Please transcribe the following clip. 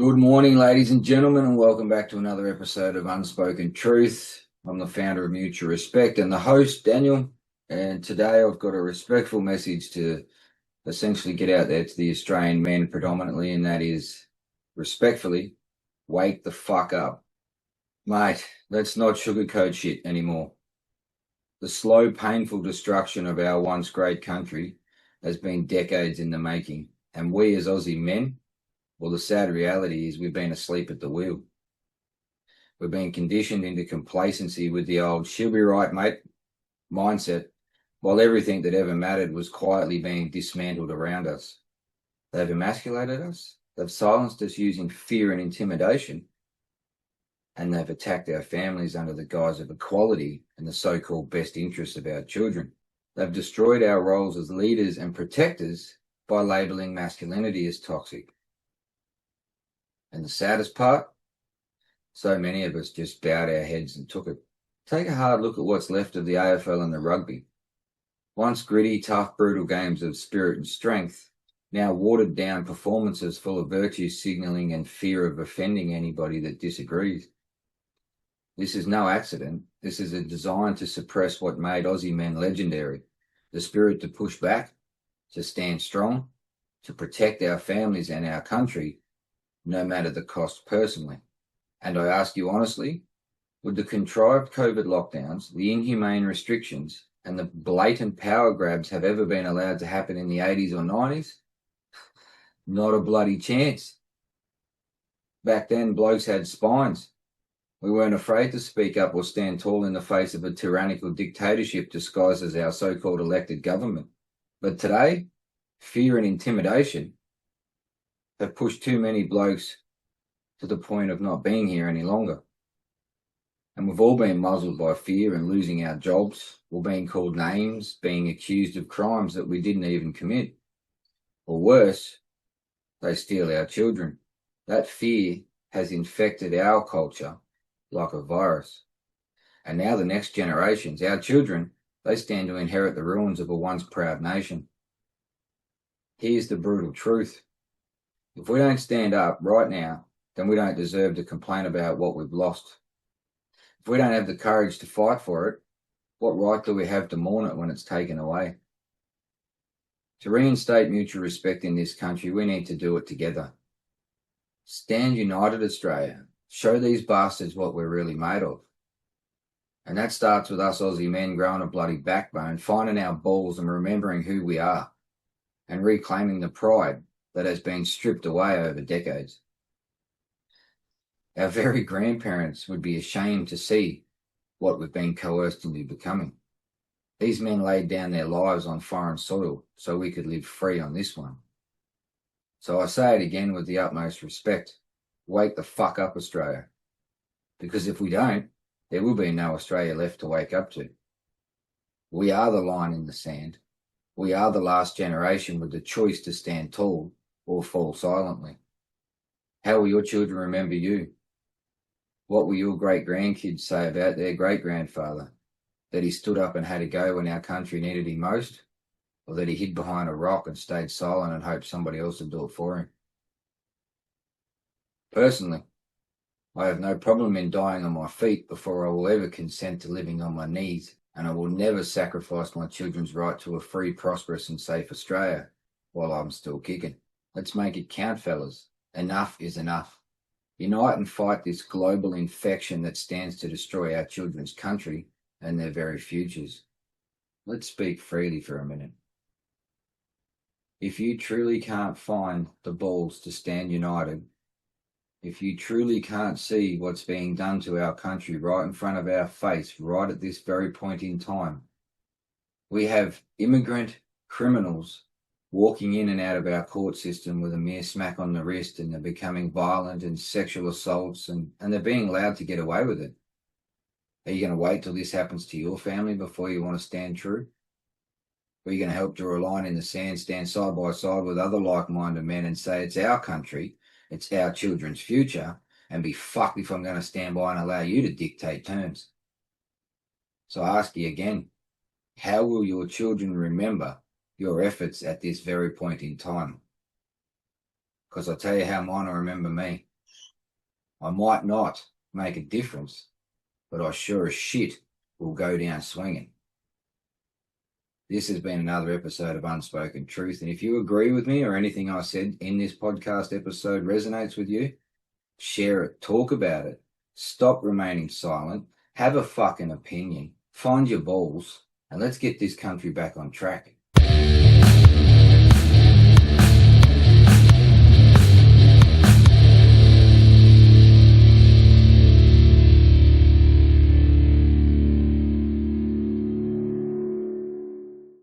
Good morning, ladies and gentlemen, and welcome back to another episode of Unspoken Truth. I'm the founder of Mutual Respect and the host, Daniel. And today I've got a respectful message to essentially get out there to the Australian men predominantly, and that is, respectfully, wake the fuck up. Mate, let's not sugarcoat shit anymore. The slow, painful destruction of our once great country has been decades in the making, and we as Aussie men, well, the sad reality is we've been asleep at the wheel. We've been conditioned into complacency with the old she'll be right, mate mindset, while everything that ever mattered was quietly being dismantled around us. They've emasculated us, they've silenced us using fear and intimidation, and they've attacked our families under the guise of equality and the so-called best interests of our children. They've destroyed our roles as leaders and protectors by labelling masculinity as toxic. And the saddest part, so many of us just bowed our heads and took it. Take a hard look at what's left of the AFL and the rugby. Once gritty, tough, brutal games of spirit and strength, now watered down performances full of virtue signalling and fear of offending anybody that disagrees. This is no accident. This is a design to suppress what made Aussie men legendary. The spirit to push back, to stand strong, to protect our families and our country, no matter the cost personally. And I ask you honestly, would the contrived COVID lockdowns, the inhumane restrictions, and the blatant power grabs have ever been allowed to happen in the 80s or 90s? Not a bloody chance. Back then, blokes had spines. We weren't afraid to speak up or stand tall in the face of a tyrannical dictatorship disguised as our so-called elected government. But today, fear and intimidation have pushed too many blokes to the point of not being here any longer. And we've all been muzzled by fear and losing our jobs, or being called names, being accused of crimes that we didn't even commit. Or worse, they steal our children. That fear has infected our culture like a virus. And now the next generations, our children, they stand to inherit the ruins of a once proud nation. Here's the brutal truth. If we don't stand up right now, then we don't deserve to complain about what we've lost. If we don't have the courage to fight for it, what right do we have to mourn it when it's taken away? To reinstate mutual respect in this country, we need to do it together. Stand united, Australia. Show these bastards what we're really made of. And that starts with us Aussie men growing a bloody backbone, finding our balls and remembering who we are, and reclaiming the pride that has been stripped away over decades. Our very grandparents would be ashamed to see what we've been coerced into becoming. These men laid down their lives on foreign soil so we could live free on this one. So I say it again with the utmost respect. Wake the fuck up, Australia. Because if we don't, there will be no Australia left to wake up to. We are the line in the sand. We are the last generation with the choice to stand tall or fall silently. How will your children remember you? What will your great-grandkids say about their great-grandfather? That he stood up and had a go when our country needed him most? Or that he hid behind a rock and stayed silent and hoped somebody else would do it for him? Personally, I have no problem in dying on my feet before I will ever consent to living on my knees, and I will never sacrifice my children's right to a free, prosperous and safe Australia while I'm still kicking. Let's make it count, fellas. Enough is enough. Unite and fight this global infection that stands to destroy our children's country and their very futures. Let's speak freely for a minute. If you truly can't find the balls to stand united, if you truly can't see what's being done to our country right in front of our face, right at this very point in time, we have immigrant criminals walking in and out of our court system with a mere smack on the wrist, and they're becoming violent and sexual assaults, and they're being allowed to get away with it. Are you going to wait till this happens to your family before you want to stand true? Or are you going to help draw a line in the sand, stand side by side with other like-minded men and say it's our country, it's our children's future, and be fucked if I'm going to stand by and allow you to dictate terms? So I ask you again, how will your children remember your efforts at this very point in time? Because I'll tell you how mine will remember me. I might not make a difference, but I sure as shit will go down swinging. This has been another episode of Unspoken Truth, and if you agree with me or anything I said in this podcast episode resonates with you, share it, talk about it, stop remaining silent, have a fucking opinion, find your balls, and let's get this country back on track.